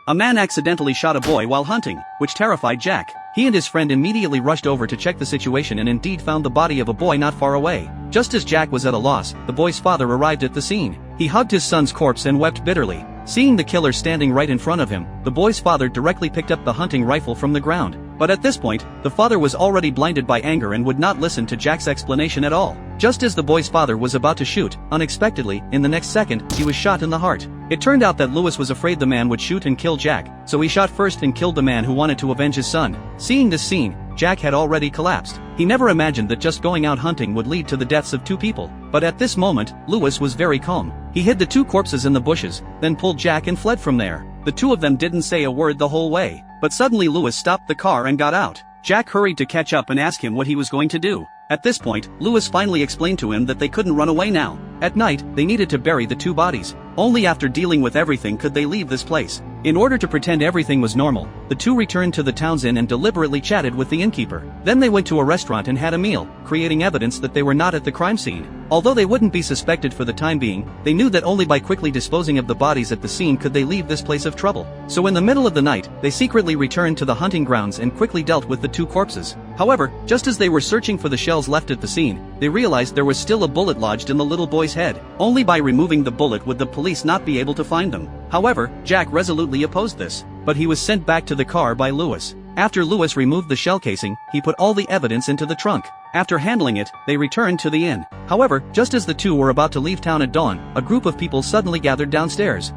A man accidentally shot a boy while hunting, which terrified Jack. He and his friend immediately rushed over to check the situation and indeed found the body of a boy not far away. Just as Jack was at a loss, the boy's father arrived at the scene. He hugged his son's corpse and wept bitterly. Seeing the killer standing right in front of him, the boy's father directly picked up the hunting rifle from the ground. But at this point, the father was already blinded by anger and would not listen to Jack's explanation at all. Just as the boy's father was about to shoot, unexpectedly, in the next second, he was shot in the heart. It turned out that Lewis was afraid the man would shoot and kill Jack, so he shot first and killed the man who wanted to avenge his son. Seeing this scene, Jack had already collapsed. He never imagined that just going out hunting would lead to the deaths of two people. But at this moment, Lewis was very calm. He hid the two corpses in the bushes, then pulled Jack and fled from there. The two of them didn't say a word the whole way, but suddenly Lewis stopped the car and got out. Jack hurried to catch up and ask him what he was going to do. At this point, Lewis finally explained to him that they couldn't run away now. At night, they needed to bury the two bodies. Only after dealing with everything could they leave this place. In order to pretend everything was normal, the two returned to the town's inn and deliberately chatted with the innkeeper. Then they went to a restaurant and had a meal, creating evidence that they were not at the crime scene. Although they wouldn't be suspected for the time being, they knew that only by quickly disposing of the bodies at the scene could they leave this place of trouble. So in the middle of the night, they secretly returned to the hunting grounds and quickly dealt with the two corpses. However, just as they were searching for the shells left at the scene, they realized there was still a bullet lodged in the little boy's head. Only by removing the bullet would the police not be able to find them. However, Jack resolutely opposed this, but he was sent back to the car by Lewis. After Lewis removed the shell casing, he put all the evidence into the trunk. After handling it, they returned to the inn. However, just as the two were about to leave town at dawn, a group of people suddenly gathered downstairs.